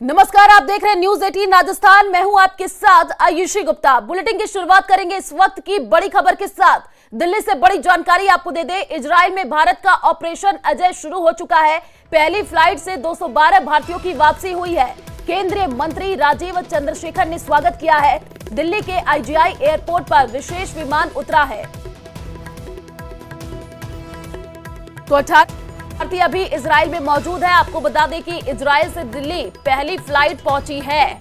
नमस्कार, आप देख रहे हैं न्यूज 18 राजस्थान। मैं हूं आपके साथ आयुषी गुप्ता। बुलेटिन की शुरुआत करेंगे इस वक्त की बड़ी खबर के साथ। दिल्ली से बड़ी जानकारी आपको दे दें, इजराइल में भारत का ऑपरेशन अजय शुरू हो चुका है। पहली फ्लाइट से 212 भारतीयों की वापसी हुई है। केंद्रीय मंत्री राजीव चंद्रशेखर ने स्वागत किया है। दिल्ली के IGI एयरपोर्ट पर विशेष विमान उतरा है। तो 18 भारतीय अभी इजराइल में मौजूद है। आपको बता दें कि इजराइल से दिल्ली पहली फ्लाइट पहुंची है।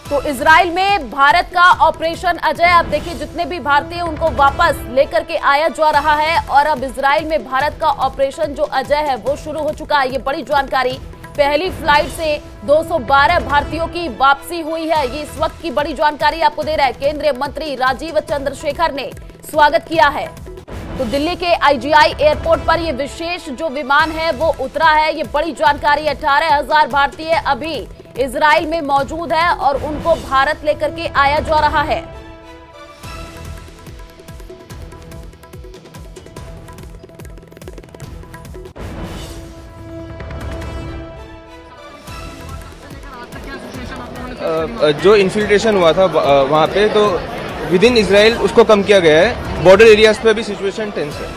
तो इजराइल में भारत का ऑपरेशन अजय, आप देखिए जितने भी भारतीय उनको वापस लेकर के आया जा रहा है और अब इजराइल में भारत का ऑपरेशन जो अजय है वो शुरू हो चुका है। ये बड़ी जानकारी, पहली फ्लाइट से 212 भारतीयों की वापसी हुई है। ये इस वक्त की बड़ी जानकारी आपको दे रहा है। केंद्रीय मंत्री राजीव चंद्रशेखर ने स्वागत किया है। तो दिल्ली के IGI एयरपोर्ट पर ये विशेष जो विमान है वो उतरा है। ये बड़ी जानकारी, 18,000 भारतीय अभी इजराइल में मौजूद है और उनको भारत लेकर के आया जा रहा है। जो इन्फिल्ट्रेशन हुआ था वहाँ पे, तो विद इन इजराइल उसको कम किया गया है। बॉर्डर एरियाज पे भी सिचुएशन टेंस है।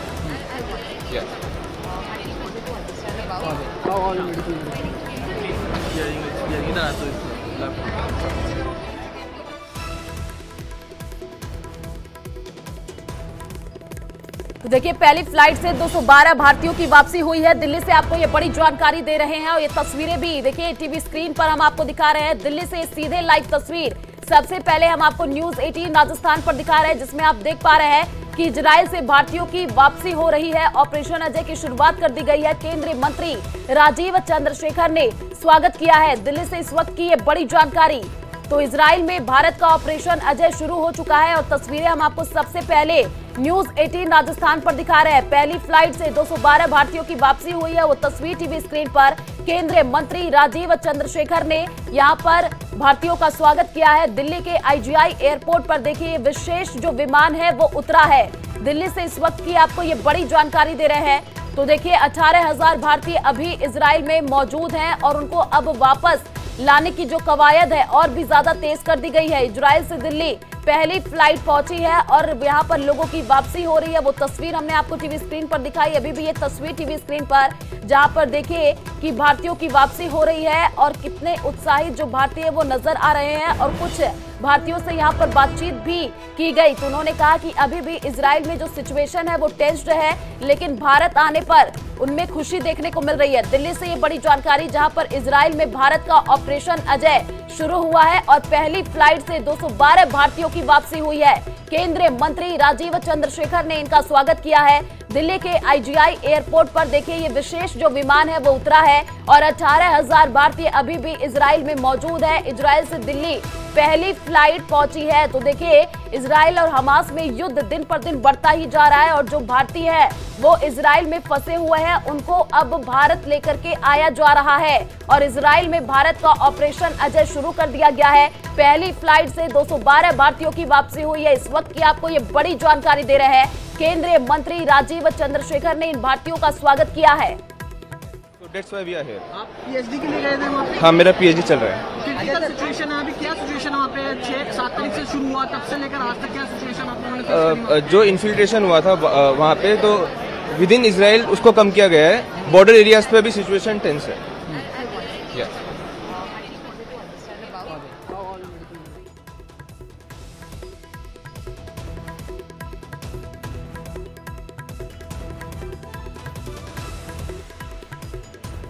तो देखिए, पहली फ्लाइट से 212 भारतीयों की वापसी हुई है। दिल्ली से आपको ये बड़ी जानकारी दे रहे हैं और ये तस्वीरें भी देखिए टीवी स्क्रीन पर हम आपको दिखा रहे हैं। दिल्ली से सीधे लाइव तस्वीर सबसे पहले हम आपको न्यूज 18 राजस्थान पर दिखा रहे हैं, जिसमें आप देख पा रहे हैं कि इजराइल से भारतीयों की वापसी हो रही है। ऑपरेशन अजय की शुरुआत कर दी गई है। केंद्रीय मंत्री राजीव चंद्रशेखर ने स्वागत किया है। दिल्ली से इस वक्त की ये बड़ी जानकारी। तो इजराइल में भारत का ऑपरेशन अजय शुरू हो चुका है और तस्वीरें हम आपको सबसे पहले न्यूज 18 राजस्थान पर दिखा रहे हैं। पहली फ्लाइट से 212 भारतीयों की वापसी हुई है। वो तस्वीर टीवी स्क्रीन पर केंद्रीय मंत्री राजीव चंद्रशेखर ने यहां पर भारतीयों का स्वागत किया है। दिल्ली के IGI एयरपोर्ट पर देखिए विशेष जो विमान है वो उतरा है। दिल्ली से इस वक्त की आपको ये बड़ी जानकारी दे रहे हैं। तो देखिए 18,000 भारतीय अभी इजराइल में मौजूद हैं और उनको अब वापस लाने की जो कवायद है और भी ज्यादा तेज कर दी गई है। इजराइल से दिल्ली पहली फ्लाइट पहुंची है और यहाँ पर लोगों की वापसी हो रही है। वो तस्वीर हमने आपको टीवी स्क्रीन पर दिखाई। अभी भी ये तस्वीर टीवी स्क्रीन पर, जहां पर देखिए कि भारतीयों की वापसी हो रही है और कितने उत्साहित जो भारतीय वो नजर आ रहे हैं। और कुछ भारतीयों से यहाँ पर बातचीत भी की गई तो उन्होंने कहा कि अभी भी इजराइल में जो सिचुएशन है वो टेंस्ड है, लेकिन भारत आने पर उनमें खुशी देखने को मिल रही है। दिल्ली से ये बड़ी जानकारी, जहां पर इजराइल में भारत का ऑपरेशन अजय शुरू हुआ है और पहली फ्लाइट से 212 भारतीयों की वापसी हुई है। केंद्रीय मंत्री राजीव चंद्रशेखर ने इनका स्वागत किया है। दिल्ली के IGI एयरपोर्ट पर देखिए ये विशेष जो विमान है वो उतरा है और 18,000 भारतीय अभी भी इजराइल में मौजूद है। इजराइल से दिल्ली पहली फ्लाइट पहुंची है। तो देखिए इजराइल और हमास में युद्ध दिन पर दिन बढ़ता ही जा रहा है और जो भारतीय है वो इजराइल में फंसे हुए हैं उनको अब भारत लेकर के आया जा रहा है और इजराइल में भारत का ऑपरेशन अजय शुरू कर दिया गया है। पहली फ्लाइट से 212 भारतीयों की वापसी हुई है। इस वक्त की आपको ये बड़ी जानकारी दे रहे हैं। केंद्रीय मंत्री राजीव चंद्रशेखर ने इन भारतीयों का स्वागत किया है। That's why we are here. आप PhD के लिए गए थे वहाँ पे? हाँ, मेरा PhD चल रहा है। क्या सिचुएशन है अभी? क्या सिचुएशन है वहाँ पे? 6-7 तारीख से शुरू हुआ, तब से लेकर आज तक क्या सिचुएशन आप लोगों ने फेस करी? जो इन्फिल्ट्रेशन हुआ था वहाँ पे, तो विद इन इजराइल उसको कम किया गया है। बॉर्डर एरियाज पे भी सिचुएशन टेंस है।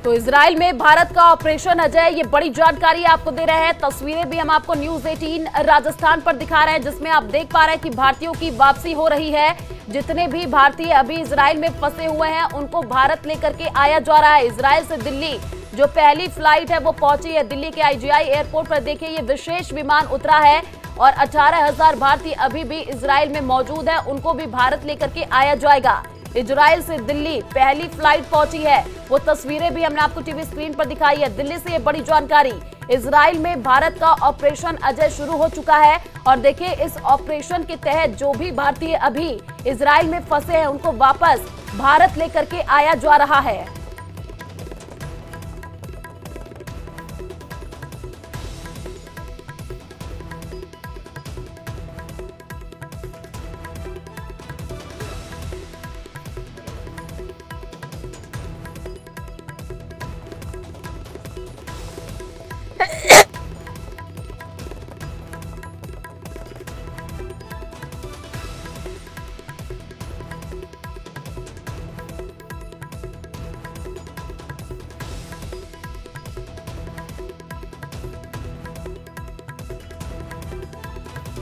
तो इजराइल में भारत का ऑपरेशन अजय, ये बड़ी जानकारी आपको दे रहे हैं। तस्वीरें भी हम आपको न्यूज 18 राजस्थान पर दिखा रहे हैं, जिसमें आप देख पा रहे हैं कि भारतीयों की वापसी हो रही है। जितने भी भारतीय अभी इजराइल में फंसे हुए हैं उनको भारत लेकर के आया जा रहा है। इजराइल से दिल्ली जो पहली फ्लाइट है वो पहुंची है। दिल्ली के IGI एयरपोर्ट पर देखिए ये विशेष विमान उतरा है और 18,000 भारतीय अभी भी इजराइल में मौजूद है, उनको भी भारत लेकर के आया जाएगा। इजराइल से दिल्ली पहली फ्लाइट पहुंची है। वो तस्वीरें भी हमने आपको टीवी स्क्रीन पर दिखाई है। दिल्ली से ये बड़ी जानकारी, इजराइल में भारत का ऑपरेशन अजय शुरू हो चुका है और देखिए इस ऑपरेशन के तहत जो भी भारतीय अभी इजराइल में फंसे हैं उनको वापस भारत लेकर के आया जा रहा है।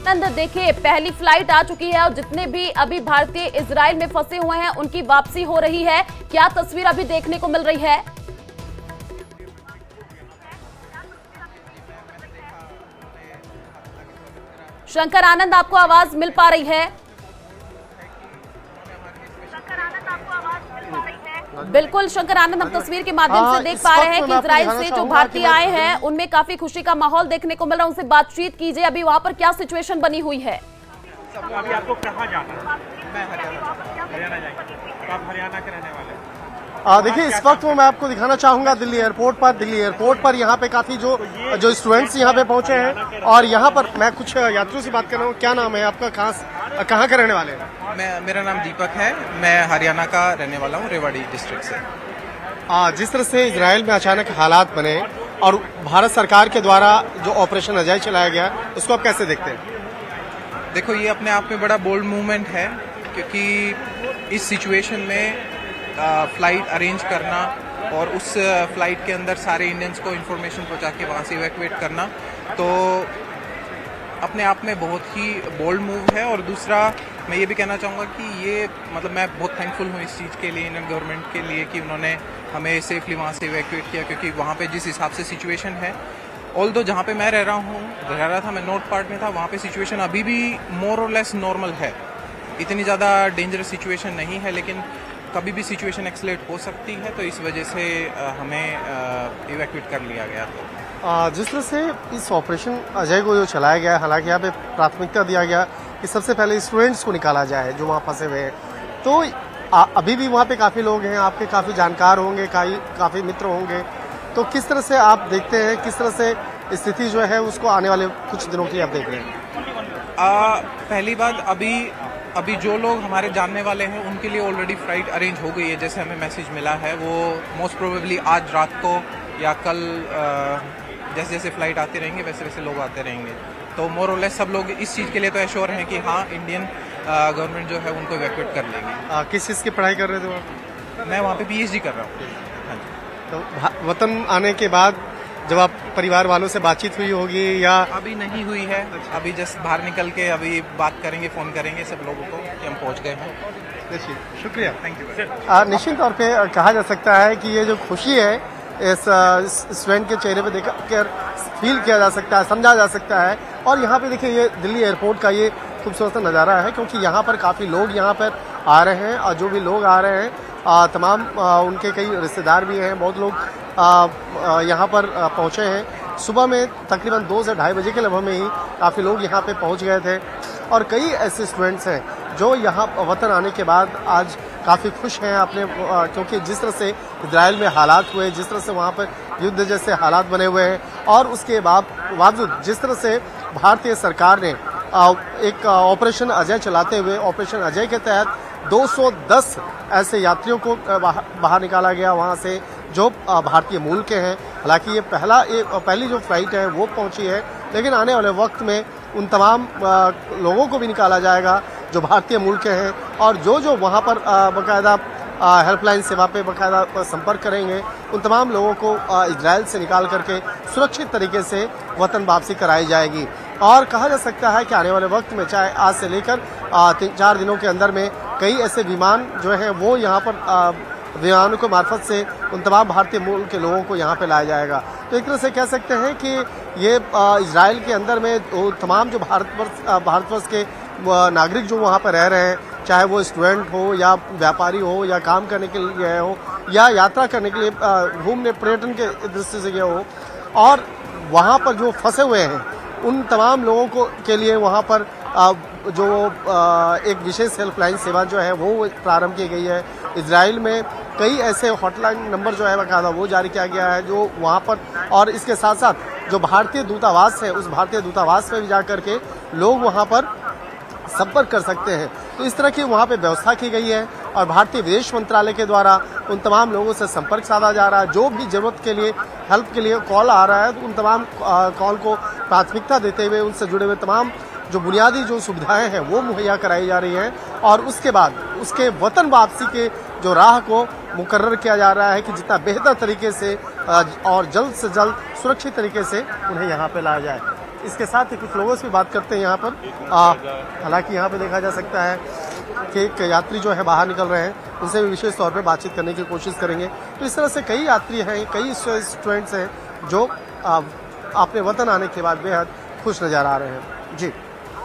देखिए पहली फ्लाइट आ चुकी है और जितने भी अभी भारतीय इजराइल में फंसे हुए हैं उनकी वापसी हो रही है। क्या तस्वीर अभी देखने को मिल रही है? शंकर आनंद, आपको आवाज मिल पा रही है? बिल्कुल शंकर आनंद, हम तस्वीर के माध्यम से देख पा रहे हैं कि इजराइल से जो भारतीय आए हैं उनमें काफी खुशी का माहौल देखने को मिल रहा है। उनसे बातचीत कीजिए, अभी वहां पर क्या सिचुएशन बनी हुई है? अभी आपको कहाँ जाना है? मैं हरियाणा जाएंगे। आप हरियाणा के रहने वाले हैं? देखिए इस वक्त मैं आपको दिखाना चाहूंगा दिल्ली एयरपोर्ट पर यहाँ पे काफी जो स्टूडेंट्स यहाँ पे पहुंचे हैं और यहाँ पर मैं कुछ यात्रियों से बात कर रहा हूँ। क्या नाम है आपका, कहाँ के रहने वाले हैं? मेरा नाम दीपक है, मैं हरियाणा का रहने वाला हूँ, रेवाड़ी डिस्ट्रिक्ट से। जिस तरह से इजराइल में अचानक हालात बने और भारत सरकार के द्वारा जो ऑपरेशन अजय चलाया गया उसको आप कैसे देखते हैं? देखो ये अपने आप में बड़ा बोल्ड मूवमेंट है, क्योंकि इस सिचुएशन में फ्लाइट अरेंज करना और उस फ्लाइट के अंदर सारे इंडियंस को इन्फॉर्मेशन पहुंचा के वहाँ से इवैक्यूएट करना तो अपने आप में बहुत ही बोल्ड मूव है। और दूसरा मैं ये भी कहना चाहूँगा कि ये मतलब मैं बहुत थैंकफुल हूँ इस चीज़ के लिए, इंडियन गवर्नमेंट के लिए, कि उन्होंने हमें सेफली वहाँ से इवैक्यूएट किया, क्योंकि वहाँ पे जिस हिसाब से सिचुएशन है, ऑल्दो जहाँ पे मैं रह रहा था, मैं नॉर्थ पार्ट में था, वहाँ पे सिचुएशन अभी भी मोर और लेस नॉर्मल है, इतनी ज़्यादा डेंजरस सिचुएशन नहीं है, लेकिन कभी भी सिचुएशन एक्सलेट हो सकती है, तो इस वजह से हमें इवैक्यूएट कर लिया गया। जिस तरह से इस ऑपरेशन अजय को जो चलाया गया, हालांकि यहाँ पे प्राथमिकता दिया गया कि सबसे पहले स्टूडेंट्स को निकाला जाए जो वहाँ फंसे हुए हैं, तो अभी भी वहाँ पे काफ़ी लोग हैं, आपके काफ़ी जानकार होंगे, काफ़ी मित्र होंगे, तो किस तरह से आप देखते हैं, किस तरह से स्थिति जो है उसको आने वाले कुछ दिनों की आप देख रहे हैं? पहली बात, अभी जो लोग हमारे जानने वाले हैं उनके लिए ऑलरेडी फ्लाइट अरेंज हो गई है, जैसे हमें मैसेज मिला है, वो मोस्ट प्रोबेबली आज रात को या कल जैसे जैसे फ्लाइट आते रहेंगे वैसे वैसे लोग आते रहेंगे, तो मोर और लेस सब लोग इस चीज़ के लिए तो एश्योर हैं कि हाँ इंडियन गवर्नमेंट जो है उनको इवैक्यूएट कर लेगी। किस चीज़ की पढ़ाई कर रहे थे आप? मैं वहाँ पे PhD कर रहा हूँ। हाँ जी। तो वतन आने के बाद जब आप परिवार वालों से बातचीत हुई होगी या? अभी नहीं हुई है, अभी जस्ट बाहर निकल के अभी बात करेंगे, फ़ोन करेंगे सब लोगों को कि हम पहुँच गए हैं। शुक्रिया, थैंक यू। निश्चित तौर पे कहा जा सकता है कि ये जो खुशी है इस स्टूडेंट के चेहरे पे देखकर फील किया जा सकता है, समझा जा सकता है। और यहाँ पे देखिए ये दिल्ली एयरपोर्ट का ये खूबसूरत नज़ारा है, क्योंकि यहाँ पर काफ़ी लोग यहाँ पर आ रहे हैं और जो भी लोग आ रहे हैं तमाम उनके कई रिश्तेदार भी हैं, बहुत लोग यहाँ पर पहुँचे हैं। सुबह में तकरीबन 2 से ढाई बजे के लगभग में ही काफ़ी लोग यहाँ पे पहुँच गए थे और कई ऐसे स्टूडेंट्स हैं जो यहाँ वतन आने के बाद आज काफ़ी खुश हैं अपने, क्योंकि जिस तरह से इजराइल में हालात हुए, जिस तरह से वहाँ पर युद्ध जैसे हालात बने हुए हैं और उसके बावजूद जिस तरह से भारतीय सरकार ने एक ऑपरेशन अजय चलाते हुए, ऑपरेशन अजय के तहत 210 ऐसे यात्रियों को बाहर निकाला गया वहाँ से जो भारतीय मूल के हैं। हालांकि ये पहली जो फ्लाइट है वो पहुँची है, लेकिन आने वाले वक्त में उन तमाम लोगों को भी निकाला जाएगा जो भारतीय मूल के हैं और जो वहाँ पर बाकायदा हेल्पलाइन सेवा पे बाकायदा संपर्क करेंगे, उन तमाम लोगों को इजराइल से निकाल करके सुरक्षित तरीके से वतन वापसी कराई जाएगी। और कहा जा सकता है कि आने वाले वक्त में, चाहे आज से लेकर 3-4 दिनों के अंदर में, कई ऐसे विमान जो हैं वो यहाँ पर विमानों के मार्फत से उन तमाम भारतीय मूल के लोगों को यहाँ पे लाया जाएगा। तो एक तरह से कह सकते हैं कि ये इजराइल के अंदर में तमाम जो भारतवर्ष के नागरिक जो वहाँ पर रह रहे हैं, चाहे वो स्टूडेंट हो या व्यापारी हो या काम करने के लिए गए हो या यात्रा करने के लिए घूमने पर्यटन के दृष्टि से गए हो, और वहाँ पर जो फंसे हुए हैं उन तमाम लोगों के लिए वहाँ पर जो एक विशेष हेल्पलाइन सेवा जो है वो प्रारंभ की गई है। इजराइल में कई ऐसे हॉटलाइन नंबर जो है बाकायदा वो जारी किया गया है जो वहाँ पर, और इसके साथ साथ जो भारतीय दूतावास है उस भारतीय दूतावास में भी जा करके लोग वहाँ पर संपर्क कर सकते हैं। तो इस तरह की वहाँ पे व्यवस्था की गई है और भारतीय विदेश मंत्रालय के द्वारा उन तमाम लोगों से संपर्क साधा जा रहा है। जो भी जरूरत के लिए, हेल्प के लिए कॉल आ रहा है तो उन तमाम कॉल को प्राथमिकता देते हुए उनसे जुड़े हुए तमाम जो बुनियादी जो सुविधाएं हैं वो मुहैया कराई जा रही हैं और उसके बाद उसके वतन वापसी के जो राह को मुकर्रर किया जा रहा है कि जितना बेहतर तरीके से और जल्द से जल्द सुरक्षित तरीके से उन्हें यहाँ पे लाया जाए। इसके साथ ही कुछ लोगों से भी बात करते हैं यहाँ पर। हालांकि यहाँ पे देखा जा सकता है कि एक यात्री जो है बाहर निकल रहे हैं, उनसे भी विशेष तौर पे बातचीत करने की कोशिश करेंगे। तो इस तरह से कई यात्री हैं, कई स्टूडेंट्स हैं जो अपने वतन आने के बाद बेहद खुश नजर आ रहे हैं। जी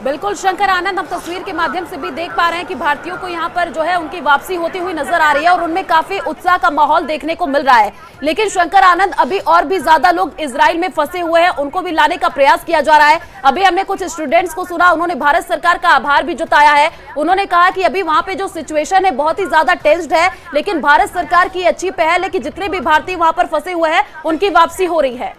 बिल्कुल शंकर आनंद, हम तस्वीर के माध्यम से भी देख पा रहे हैं कि भारतीयों को यहाँ पर जो है उनकी वापसी होती हुई नजर आ रही है और उनमें काफी उत्साह का माहौल देखने को मिल रहा है। लेकिन शंकर आनंद, अभी और भी ज्यादा लोग इजराइल में फंसे हुए हैं, उनको भी लाने का प्रयास किया जा रहा है। अभी हमने कुछ स्टूडेंट्स को सुना, उन्होंने भारत सरकार का आभार भी जताया है। उन्होंने कहा कि अभी वहाँ पे जो सिचुएशन है बहुत ही ज्यादा टेंस्ड है, लेकिन भारत सरकार की अच्छी पहल है कि जितने भी भारतीय वहाँ पर फंसे हुए हैं उनकी वापसी हो रही है।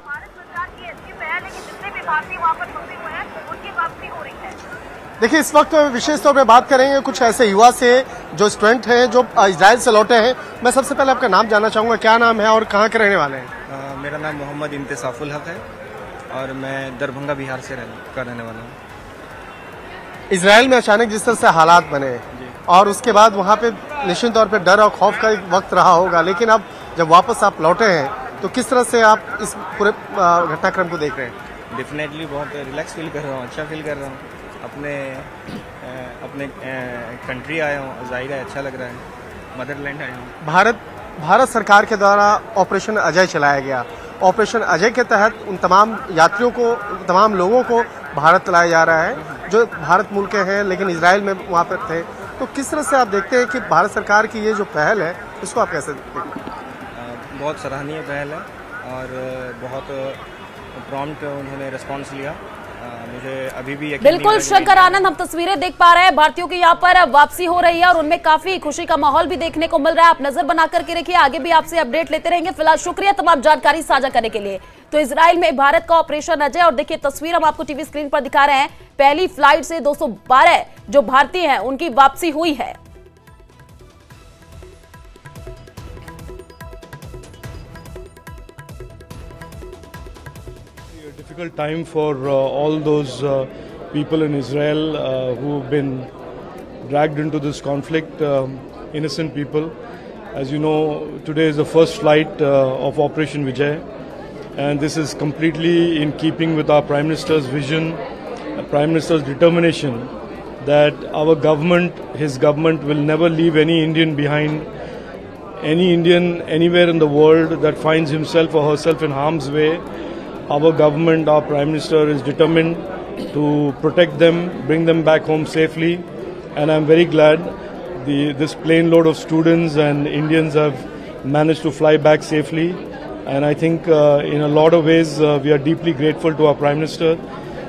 देखिए, इस वक्त विशेष तौर पे बात करेंगे कुछ ऐसे युवा से जो स्टूडेंट हैं जो इजराइल से लौटे हैं। मैं सबसे पहले आपका नाम जानना चाहूँगा, क्या नाम है और कहाँ के रहने वाले हैं? मेरा नाम मोहम्मद इंतसाफुल हक है और मैं दरभंगा बिहार से रहने वाला हूँ। इजराइल में अचानक जिस तरह से हालात बने और उसके बाद वहाँ पे निश्चित तौर पे डर और खौफ का एक वक्त रहा होगा, लेकिन अब जब वापस आप लौटे हैं तो किस तरह से आप इस पूरे घटनाक्रम को देख रहे हैं? डेफिनेटली बहुत रिलैक्स फील कर रहा हूँ, अच्छा फील कर रहा हूँ। अपने कंट्री आया हूँ, जाहिर है अच्छा लग रहा है, मदरलैंड आया हूँ। भारत सरकार के द्वारा ऑपरेशन अजय चलाया गया। ऑपरेशन अजय के तहत उन तमाम यात्रियों को, तमाम लोगों को भारत लाया जा रहा है जो भारत मूल के हैं लेकिन इजराइल में वहाँ पर थे। तो किस तरह से आप देखते हैं कि भारत सरकार की ये जो पहल है इसको आप कैसे देखते हैं? बहुत सराहनीय पहल है और बहुत प्रॉम्प्ट उन्होंने रिस्पॉन्स लिया। मुझे अभी भी बिल्कुल शंकर आनंद, हम तस्वीरें देख पा रहे हैं, भारतीयों की यहाँ पर वापसी हो रही है और उनमें काफी खुशी का माहौल भी देखने को मिल रहा है। आप नजर बना करके रखिए, आगे भी आपसे अपडेट लेते रहेंगे। फिलहाल शुक्रिया तमाम जानकारी साझा करने के लिए। तो इजराइल में भारत का ऑपरेशन अजय, और देखिए तस्वीर हम आपको टीवी स्क्रीन पर दिखा रहे हैं। पहली फ्लाइट से 212 जो भारतीय हैं उनकी वापसी हुई है। Difficult time for all those people in Israel who've been dragged into this conflict, innocent people. As you know, today is the first flight of Operation Vijay, and this is completely in keeping with our Prime Minister's vision, Prime Minister's determination that our government, his government, will never leave any Indian behind. Any Indian anywhere in the world that finds himself or herself in harm's way, our government, our Prime Minister is determined to protect them, bring them back home safely, and I'm very glad this plane load of students and Indians have managed to fly back safely. And I think in a lot of ways we are deeply grateful to our Prime Minister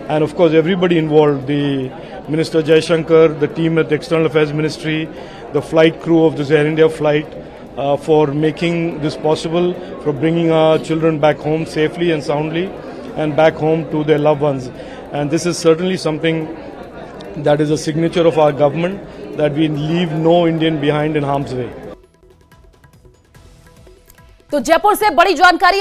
and of course everybody involved, the Minister Jaishankar, the team at the External Affairs Ministry, the flight crew of this Air India flight, for making this possible, for bringing our children back home safely and soundly and back home to their loved ones. And this is certainly something that is a signature of our government, that we leave no Indian behind in harm's way. तो जयपुर से बड़ी जानकारी